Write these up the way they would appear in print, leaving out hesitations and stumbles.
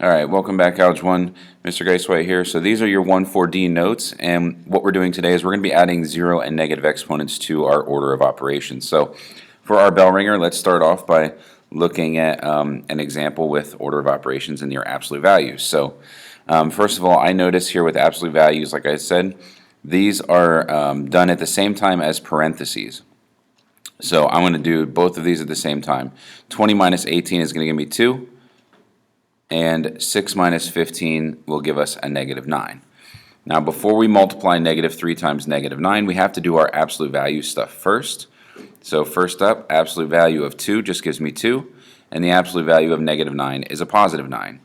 All right, welcome back, Algebra 1. Mr. Geiswhite here. So these are your 1,4D notes, and what we're doing today is we're going to be adding zero and negative exponents to our order of operations. So for our bell ringer, let's start off by looking at an example with order of operations and your absolute values. So first of all, I notice here with absolute values, like I said, these are done at the same time as parentheses. So I'm going to do both of these at the same time. 20 minus 18 is going to give me 2. And 6 minus 15 will give us a negative 9. Now, before we multiply negative 3 times negative 9, we have to do our absolute value stuff first. So first up, absolute value of 2 just gives me 2, and the absolute value of negative 9 is a positive 9.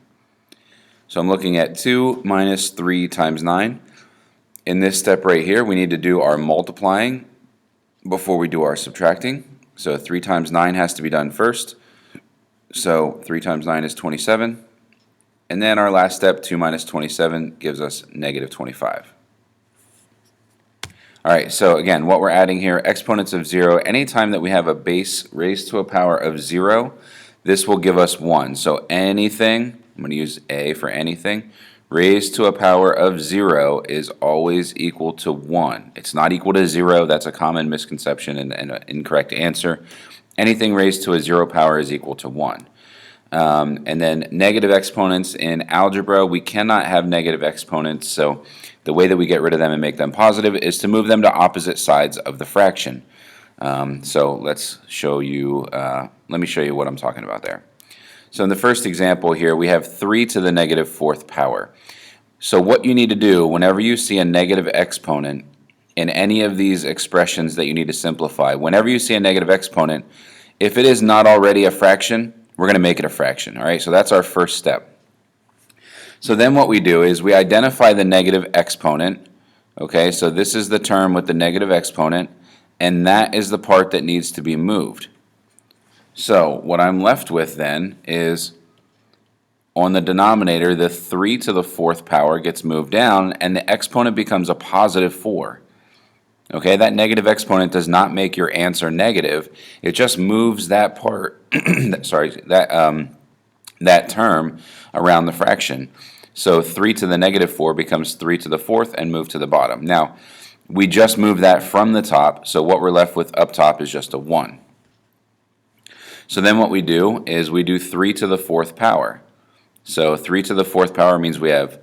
So I'm looking at 2 minus 3 times 9. In this step right here, we need to do our multiplying before we do our subtracting. So 3 times 9 has to be done first. So 3 times 9 is 27. And then our last step, 2 minus 27, gives us negative 25. All right, so again, what we're adding here, exponents of 0, anytime that we have a base raised to a power of 0, this will give us 1. So anything, I'm going to use A for anything, raised to a power of 0 is always equal to 1. It's not equal to 0. That's a common misconception and an incorrect answer. Anything raised to a 0 power is equal to 1. And then negative exponents in algebra, we cannot have negative exponents, so the way that we get rid of them and make them positive is to move them to opposite sides of the fraction. So let's show you, let me show you what I'm talking about there. So in the first example here, we have 3 to the negative 4th power. So what you need to do whenever you see a negative exponent in any of these expressions that you need to simplify, whenever you see a negative exponent, if it is not already a fraction, we're going to make it a fraction, all right? So that's our first step. So then what we do is we identify the negative exponent, okay? So this is the term with the negative exponent, and that is the part that needs to be moved. So what I'm left with then is on the denominator, the 3 to the 4th power gets moved down, and the exponent becomes a positive 4. Okay, that negative exponent does not make your answer negative. It just moves that part, that term around the fraction. So 3 to the negative 4 becomes 3 to the 4th and move to the bottom. Now, we just move that from the top, so what we're left with up top is just a 1. So then what we do is we do 3 to the 4th power. So 3 to the 4th power means we have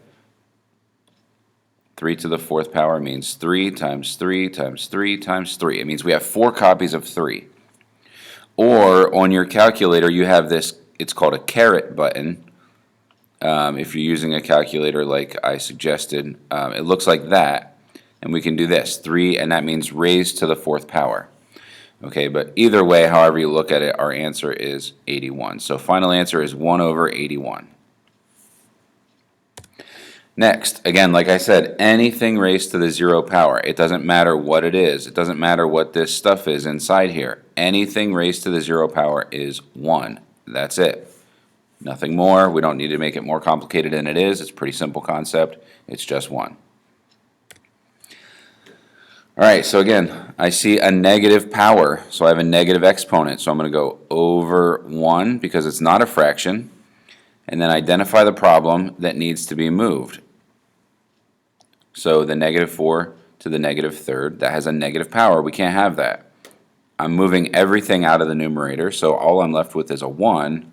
3 to the 4th power means 3 times 3 times 3 times 3. It means we have 4 copies of 3. Or on your calculator, you have this, it's called a caret button. If you're using a calculator like I suggested, it looks like that. And we can do this, 3, and that means raised to the 4th power. Okay, but either way, however you look at it, our answer is 81. So final answer is 1 over 81. Next, again, like I said, anything raised to the 0 power. It doesn't matter what it is. It doesn't matter what this stuff is inside here. Anything raised to the 0 power is 1. That's it. Nothing more. We don't need to make it more complicated than it is. It's a pretty simple concept. It's just 1. All right, so again, I see a negative power. So I have a negative exponent. So I'm going to go over 1 because it's not a fraction. And then identify the problem that needs to be moved. So the negative 4 to the negative 3rd, that has a negative power. We can't have that. I'm moving everything out of the numerator, so all I'm left with is a 1.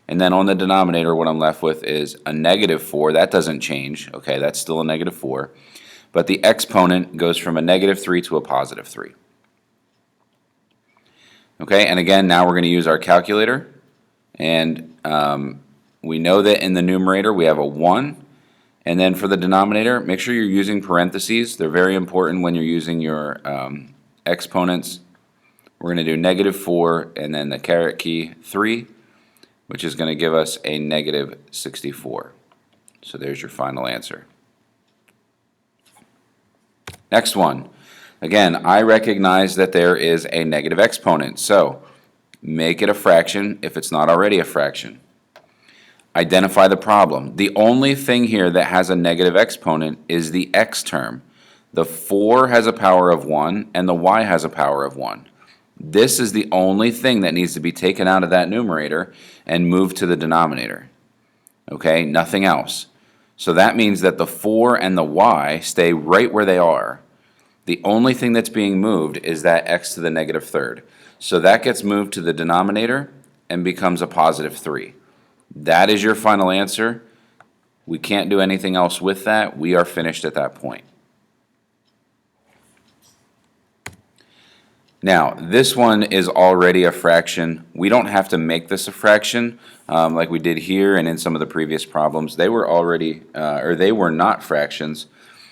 And then on the denominator, what I'm left with is a negative 4. That doesn't change. Okay, that's still a negative 4. But the exponent goes from a negative 3 to a positive 3. Okay, and again, now we're going to use our calculator. And we know that in the numerator we have a 1. And then for the denominator, make sure you're using parentheses. They're very important when you're using your exponents. We're going to do negative 4 and then the caret key 3, which is going to give us a negative 64. So there's your final answer. Next one. Again, I recognize that there is a negative exponent. So make it a fraction if it's not already a fraction. Identify the problem. The only thing here that has a negative exponent is the x term. The 4 has a power of 1 and the y has a power of 1. This is the only thing that needs to be taken out of that numerator and moved to the denominator. okay? Nothing else. So that means that the 4 and the y stay right where they are. The only thing that's being moved is that x to the negative third. So that gets moved to the denominator and becomes a positive 3. That is your final answer. We can't do anything else with that. We are finished at that point. Now, this one is already a fraction. We don't have to make this a fraction like we did here and in some of the previous problems. They were already, or they were not fractions,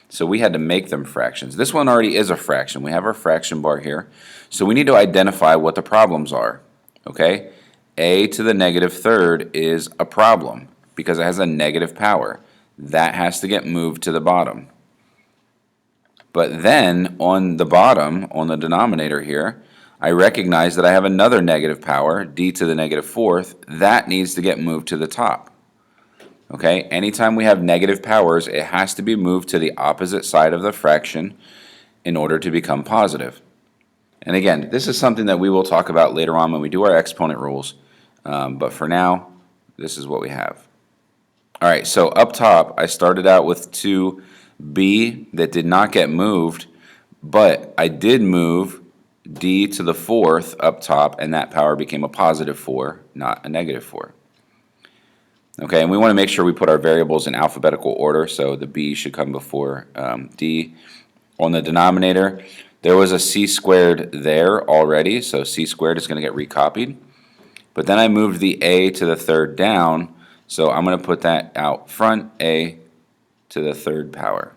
so we had to make them fractions. This one already is a fraction. We have our fraction bar here. So we need to identify what the problems are, okay? A to the negative third is a problem because it has a negative power. That has to get moved to the bottom. But then on the bottom, on the denominator here, I recognize that I have another negative power, d to the negative fourth. That needs to get moved to the top. Okay, anytime we have negative powers, it has to be moved to the opposite side of the fraction in order to become positive. And again, this is something that we will talk about later on when we do our exponent rules. But for now, this is what we have. All right, so up top, I started out with 2b that did not get moved, but I did move d to the fourth up top, and that power became a positive 4, not a negative 4. Okay, and we want to make sure we put our variables in alphabetical order, so the b should come before d. On the denominator, there was a c squared there already, so c squared is going to get recopied. But then I moved the a to the third down, so I'm going to put that out front, a to the third power.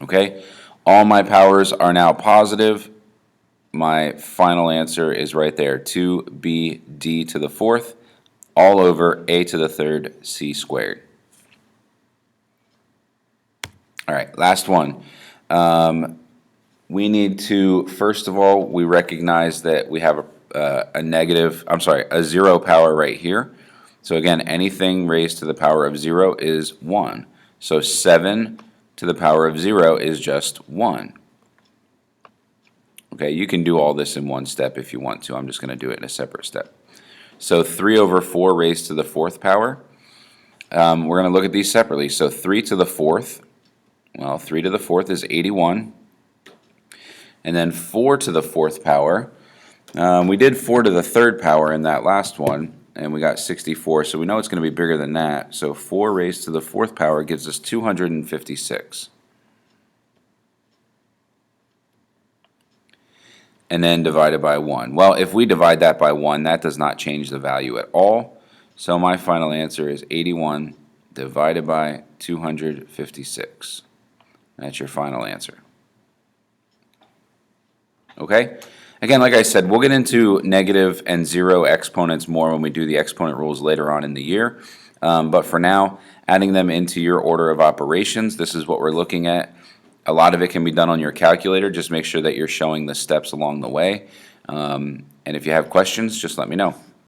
Okay, all my powers are now positive. My final answer is right there, 2bd to the fourth, all over a to the third c squared. All right, last one. We need to, first of all, we recognize that we have a 0 power right here. So again, anything raised to the power of 0 is 1. So 7 to the power of 0 is just 1. Okay, you can do all this in one step if you want to. I'm just going to do it in a separate step. So 3 over 4 raised to the fourth power. We're going to look at these separately. So 3 to the fourth, well, 3 to the fourth is 81. And then 4 to the fourth power, we did 4 to the third power in that last one, and we got 64, so we know it's going to be bigger than that. So 4 raised to the fourth power gives us 256. And then divided by 1. Well, if we divide that by 1, that does not change the value at all. So my final answer is 81 divided by 256. That's your final answer. Okay? Again, like I said, we'll get into negative and 0 exponents more when we do the exponent rules later on in the year. But for now, adding them into your order of operations, this is what we're looking at. A lot of it can be done on your calculator. Just make sure that you're showing the steps along the way. And if you have questions, just let me know.